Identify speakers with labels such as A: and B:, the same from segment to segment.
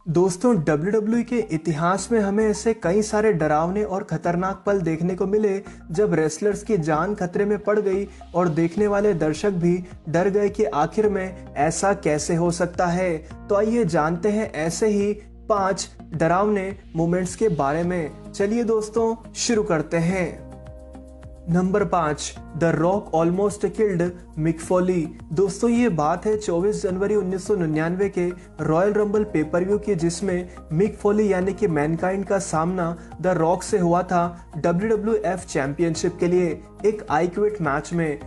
A: दोस्तों WWE के इतिहास में हमें ऐसे कई सारे डरावने और खतरनाक पल देखने को मिले जब रेसलर्स की जान खतरे में पड़ गई और देखने वाले दर्शक भी डर गए कि आखिर में ऐसा कैसे हो सकता है। तो आइए जानते हैं ऐसे ही 5 डरावने मोमेंट्स के बारे में। चलिए दोस्तों शुरू करते हैं। Number 5, the Rock almost killed Mick Foley. दोस्तों ये बात है 24 जनवरी 1999 के रॉयल रंबल पेपर व्यू की, जिसमें मिक फॉली यानी कि मैनकाइंड का सामना द रॉक से हुआ था WWF चैंपियनशिप के लिए एक आई क्विट मैच में।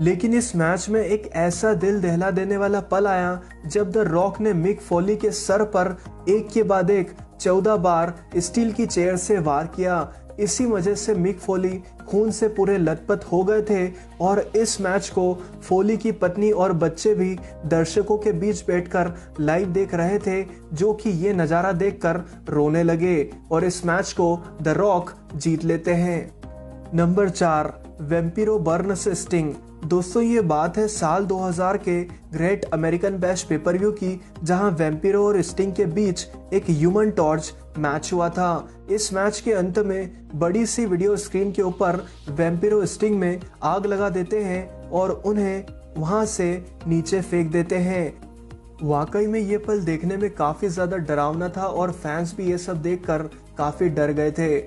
A: लेकिन इस मैच में एक ऐसा दिल दहला देने वाला पल आया जब द रॉक ने मिक फॉली के सर पर एक के बाद एक 14 बार स्टील की चेयर से वार किया। इसी वजह से मिक फॉली खून से पूरे लथपथ हो गए थे और इस मैच को फॉली की पत्नी और बच्चे भी दर्शकों के बीच बैठकर लाइव देख रहे थे, जो कि ये नज़ारा देखकर रोने लगे और इस मैच को द रॉक जीत लेते हैं। Number 4, Vampiro burns Sting. दोस्तों ये बात है साल 2000 के Great American Bash pay per view की, जहां वैम्पिरो और स्टिंग के बीच एक ह्यूमन टॉर्च मैच हुआ था। इस मैच के अंत में बड़ी सी वीडियो स्क्रीन के ऊपर वैम्पिरो स्टिंग में आग लगा देते हैं और उन्हें वहां से नीचे फेंक देते हैं। वाकई में ये पल देखने में काफी ज्यादा डरावना था और फैंस भी ये सब देखकर काफी डर गए थे।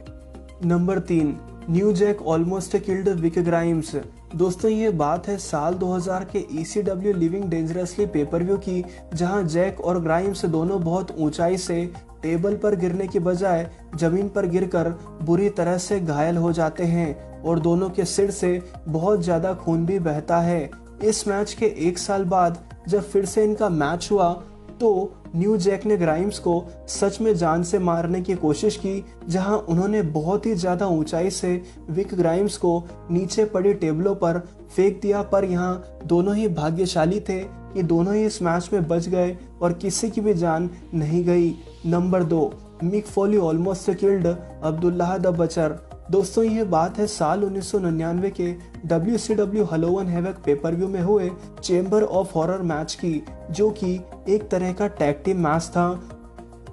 A: Number 3, New Jack almost killed Vic Grimes. दोस्तों ये बात है साल 2000 के ECW living dangerously pay per view की, जहां जैक और ग्राइम्स दोनों बहुत ऊंचाई से टेबल पर गिरने के बजाय जमीन पर गिरकर बुरी तरह से घायल हो जाते हैं और दोनों के सिर से बहुत ज्यादा खून भी बहता है। इस मैच के 1 साल बाद जब फिर से इनका मैच हुआ तो न्यू जैक ने ग्राइम्स को सच में जान से मारने की कोशिश की, जहां उन्होंने बहुत ही ज्यादा ऊंचाई से विक ग्राइम्स को नीचे पड़ी टेबलों पर फेंक दिया। पर यहां दोनों ही भाग्यशाली थे कि दोनों ही इस मैच में बच गए और किसी की भी जान नहीं गई। Number 2, Mick Foley almost killed Abdullah the Butcher. दोस्तों ये बात है साल 1999 के WCW Halloween Havoc pay per view में हुए चेंबर ऑफ हॉरर मैच की, जो कि एक तरह का टैग टीम मैच था।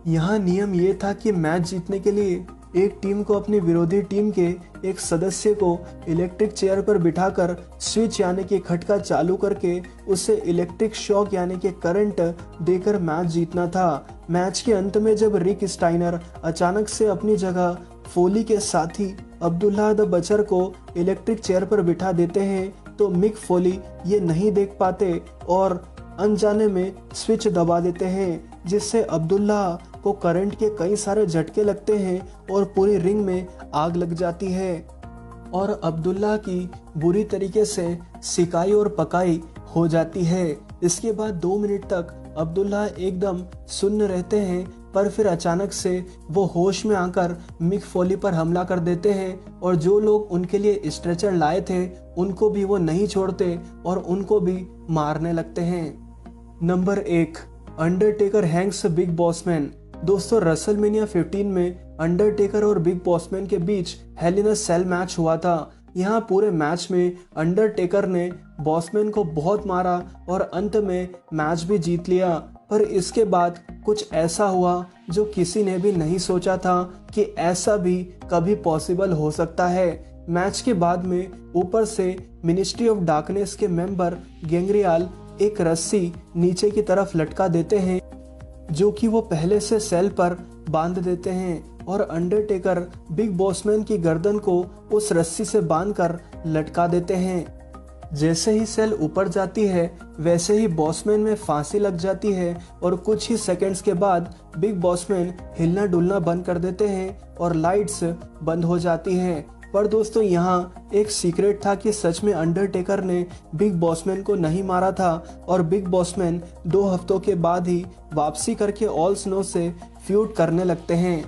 A: यहाँ नियम ये था कि मैच जीतने के लिए एक टीम को अपनी विरोधी टीम के एक सदस्य को इलेक्ट्रिक चेयर पर बिठाकर स्विच यानी कि खटका चालू करके उसे इलेक्ट्रिक शॉक यानी कि करंट देकर मैच जीतना था। मैच के अंत में जब रिक स्टाइनर अचानक से अपनी जगह फॉली के साथी अब्दुल्लाह द बचर को इलेक्ट्रिक चेयर पर बिठा देते हैं तो मिक फॉली ये नहीं देख पाते और अनजाने में स्विच दबा देते हैं, जिससे अब्दुल्लाह को करंट के कई सारे झटके लगते हैं और पूरी रिंग में आग लग जाती है और अब्दुल्लाह की बुरी तरीके से सिकाई और पकाई हो जाती है। इसके बाद 2 मिनट तक अब्दुल्लाह एकदम सुन्न रहते हैं, पर फिर अचानक से वो होश में आकर मिक फॉली पर हमला कर देते हैं और जो लोग उनके लिए स्ट्रेचर लाए थे उनको भी वो नहीं छोड़ते और उनको भी मारने लगते हैं। Number 1, Undertaker Hanks big bossman. दोस्तों रेसलमेनिया 15 में अंडरटेकर और बिग बॉसमैन के बीच हेल इन अ सेल मैच हुआ था। यहाँ पूरे मैच में अंडरटेकर ने बॉसमैन को बहुत मारा और अंत में मैच भी जीत लिया। पर इसके बाद कुछ ऐसा हुआ जो किसी ने भी नहीं सोचा था कि ऐसा भी कभी पॉसिबल हो सकता है। मैच के बाद में ऊपर से मिनिस्ट्री ऑफ डार्कनेस के मेंबर गैंग्रियल एक रस्सी नीचे की तरफ लटका देते हैं, जो कि वो पहले से सेल पर बांध देते हैं और अंडरटेकर बिग बॉसमैन की गर्दन को उस रस्सी से बांधकर लटका देते हैं। जैसे ही सेल ऊपर जाती है वैसे ही बॉसमैन में फांसी लग जाती है और कुछ ही सेकंड्स के बाद बिग बॉसमैन हिलना डुलना बंद कर देते हैं और लाइट्स बंद हो जाती हैं। पर दोस्तों यहाँ एक सीक्रेट था कि सच में अंडरटेकर ने बिग बॉसमैन को नहीं मारा था और बिग बॉसमैन 2 हफ्तों के बाद ही वापसी करके ऑल स्नो से फ्यूड करने लगते हैं।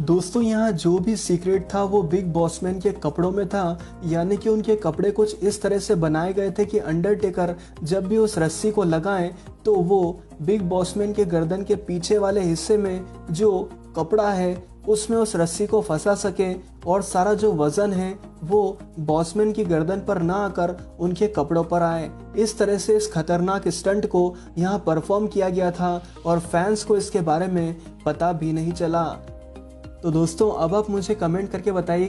A: दोस्तों यहाँ जो भी सीक्रेट था वो बिग बॉसमैन के कपड़ों में था, यानी कि उनके कपड़े कुछ इस तरह से बनाए गए थे कि अंडरटेकर जब भी उस रस्सी को लगाएं तो वो बिग बॉसमैन के गर्दन के पीछे वाले हिस्से में जो कपड़ा है उसमें उस रस्सी को फंसा सके और सारा जो वजन है वो बॉसमैन की गर्दन पर ना आकर उनके कपड़ों पर आए। इस तरह से इस खतरनाक स्टंट को यहाँ परफॉर्म किया गया था और फैंस को इसके बारे में पता भी नहीं चला। तो दोस्तों अब आप मुझे कमेंट करके बताइए